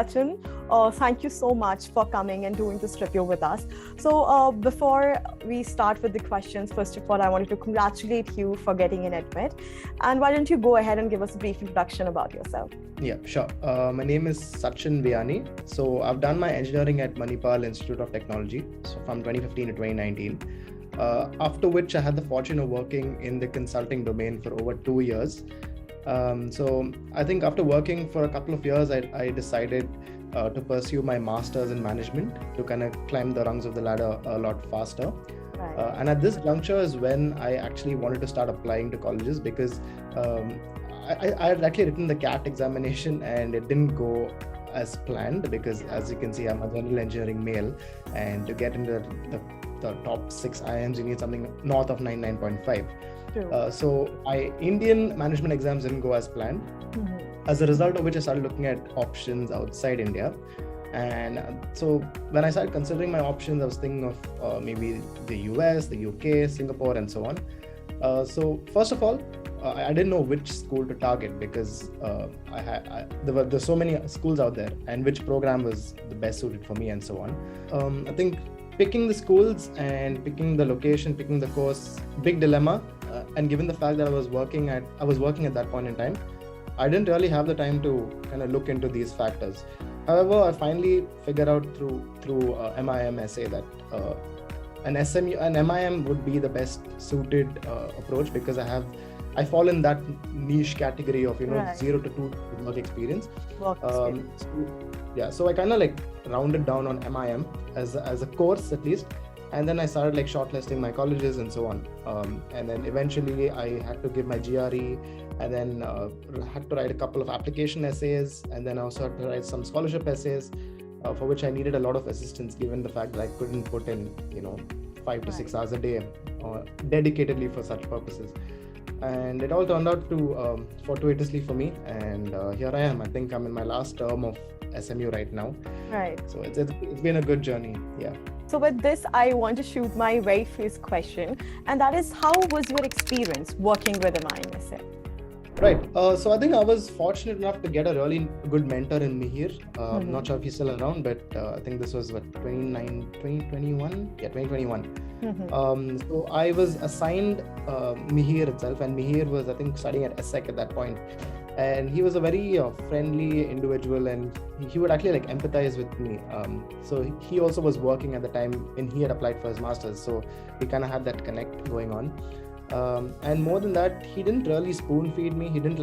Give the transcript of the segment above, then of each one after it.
Sachin. Thank you so much for coming and doing this review with us. So before we start with the questions, first of all, I wanted to congratulate you for getting in admit. And why don't you go ahead and give us a brief introduction about yourself? Yeah, sure. My name is Sachin Vianney. So I've done my engineering at Manipal Institute of Technology, so from 2015 to 2019. After which I had the fortune of working in the consulting domain for over 2 years. So I think after working for a couple of years, I decided to pursue my master's in management to kind of climb the rungs of the ladder a lot faster. Right. And at this juncture is when I actually wanted to start applying to colleges because I had actually written the CAT examination and it didn't go as planned because, as you can see, I'm a general engineering male, and to get into the top 6 IIMs, you need something north of 99.5. So my Indian management exams didn't go as planned. As a result of which I started looking at options outside India. And so when I started considering my options, I was thinking of maybe the US, the UK, Singapore, and so on. So first of all, I didn't know which school to target because there's so many schools out there and which program was the best suited for me and so on. I think picking the schools and picking the location, picking the course, big dilemma. And given the fact that I was working at that point in time, I didn't really have the time to kind of look into these factors. However, I finally figured out through MiM-Essay that an SMU, an MIM would be the best suited approach because I fall in that niche category of 0 to 2 work experience. So I kind of like rounded down on MIM as a course at least. And then I started like shortlisting my colleges and so on. And then eventually I had to give my GRE and then had to write a couple of application essays. And then I also had to write some scholarship essays for which I needed a lot of assistance given the fact that I couldn't put in, 5 to 6 hours a day dedicatedly for such purposes. And it all turned out to fortuitously for me. And here I am. I think I'm in my last term of SMU right now. Right. So it's been a good journey. Yeah. So with this, I want to shoot my very first question, and that is, how was your experience working with a MiM-Essay? Right. So I think I was fortunate enough to get a really good mentor in Mihir. I'm not sure if he's still around, but I think this was 2021? Yeah, 2021. So I was assigned Mihir itself, and Mihir was, I think, studying at SEC at that point. And he was a very friendly individual, and he would actually like empathize with me. So he also was working at the time when he had applied for his master's. So we kind of had that connect going on. And more than that, he didn't really spoon feed me. He didn't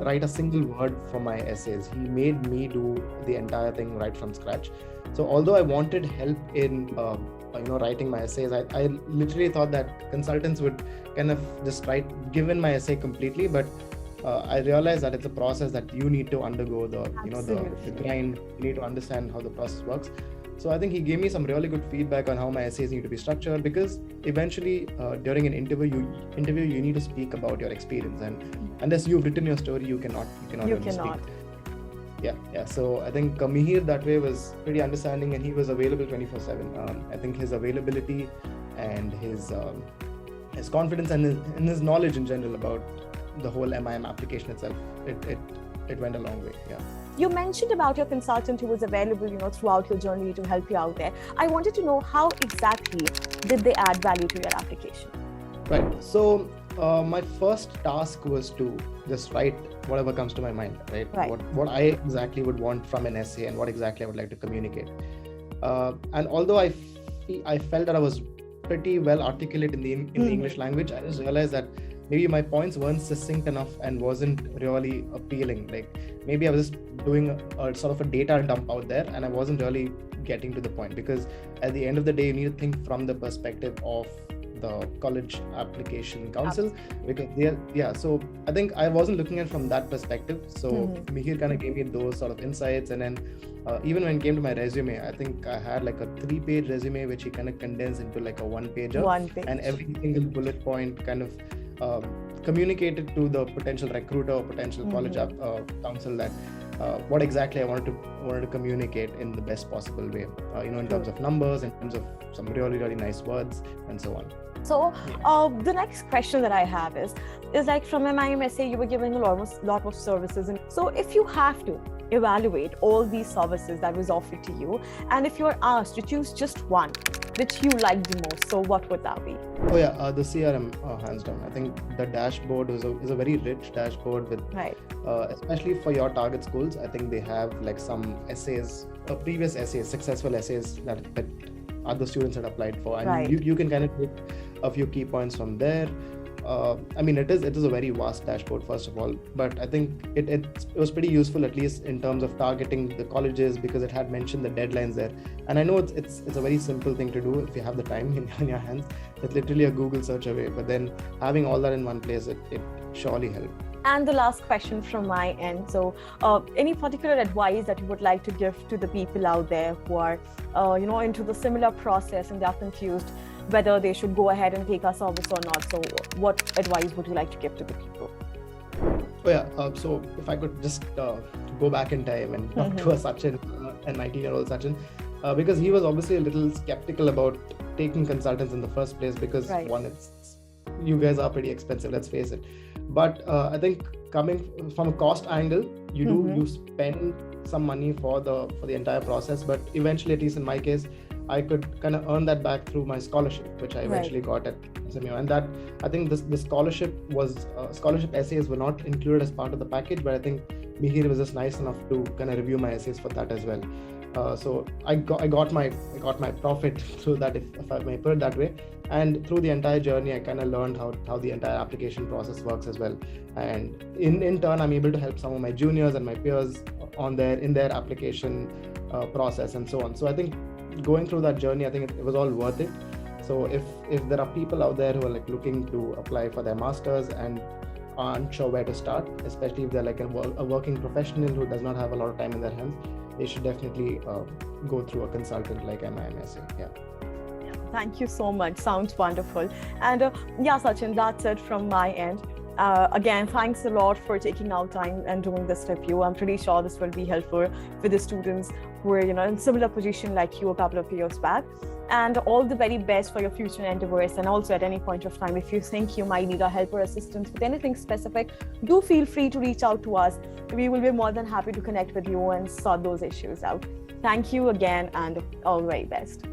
write a single word for my essays. He made me do the entire thing right from scratch. So although I wanted help in writing my essays, I literally thought that consultants would kind of just give in my essay completely, but I realized that it's a process that you need to undergo the grind. You need to understand how the process works. So I think he gave me some really good feedback on how my essays need to be structured, because eventually during an interview you need to speak about your experience, and unless you've written your story, you cannot speak. Yeah. So I think Mihir that way was pretty understanding, and he was available 24/7. I think his availability and his confidence and his knowledge in general about the whole MIM application itself, it went a long way. Yeah. You mentioned about your consultant who was available, throughout your journey to help you out there. I wanted to know, how exactly did they add value to your application? Right. So my first task was to just write whatever comes to my mind, right? What I exactly would want from an essay and what exactly I would like to communicate. And although I felt that I was pretty well articulate in the English language, I just realized that maybe my points weren't succinct enough and wasn't really appealing. Like maybe I was just doing a sort of a data dump out there, and I wasn't really getting to the point, because at the end of the day, you need to think from the perspective of the college application council, because so I think I wasn't looking at it from that perspective. So Mihir kind of gave me those sort of insights, and then even when it came to my resume, I think I had like a 3-page resume which he kind of condensed into like a 1-pager, and every single bullet point kind of communicated to the potential recruiter or potential college council that what exactly I wanted to communicate in the best possible way, in terms of numbers, in terms of some really, really nice words, and so on. So the next question that I have is like from MiM-Essay, you were giving a lot of services. And so if you have to evaluate all these services that was offered to you, and if you're asked to choose just one, which you like the most, so what would that be? Oh yeah, the CRM, hands down. I think the dashboard is a very rich dashboard with, especially for your target schools. I think they have like some essays, previous essays, successful essays that other students had applied for, and you can kind of take a few key points from there. I mean, it is a very vast dashboard, first of all, but I think it was pretty useful, at least in terms of targeting the colleges, because it had mentioned the deadlines there. And I know it's a very simple thing to do if you have the time in your hands. It's literally a Google search away, but then having all that in one place, it surely helped. And the last question from my end. So any particular advice that you would like to give to the people out there who are, into the similar process and they're confused whether they should go ahead and take our service or not? So what advice would you like to give to the people? Oh yeah, so if I could just go back in time and talk to a Sachin, a 19-year-old Sachin, because he was obviously a little skeptical about taking consultants in the first place, because one, you guys are pretty expensive, let's face it. But I think coming from a cost angle, you spend some money for the entire process, but eventually, at least in my case, I could kind of earn that back through my scholarship, which I eventually got at SMU. And that, I think the scholarship essays were not included as part of the package, but I think Mihir was just nice enough to kind of review my essays for that as well. So I got my profit through that, if I may put it that way. And through the entire journey, I kind of learned how the entire application process works as well. And in turn, I'm able to help some of my juniors and my peers in their application process and so on. So I think going through that journey, I think it was all worth it. So if there are people out there who are like looking to apply for their masters and aren't sure where to start, especially if they're like a working professional who does not have a lot of time in their hands, they should definitely go through a consultant like MiM-Essay. Thank you so much. Sounds wonderful. And Sachin, that's it from my end. Again, thanks a lot for taking out time and doing this review. I'm pretty sure this will be helpful for the students who are, in similar position like you a couple of years back. And all the very best for your future endeavors. And also at any point of time, if you think you might need our help or assistance with anything specific, do feel free to reach out to us. We will be more than happy to connect with you and sort those issues out. Thank you again, and all the very best.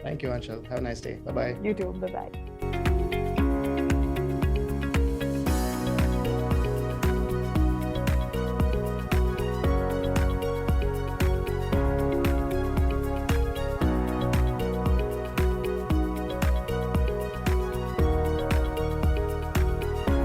Thank you, Anshul. Have a nice day. Bye-bye. You too. Bye-bye.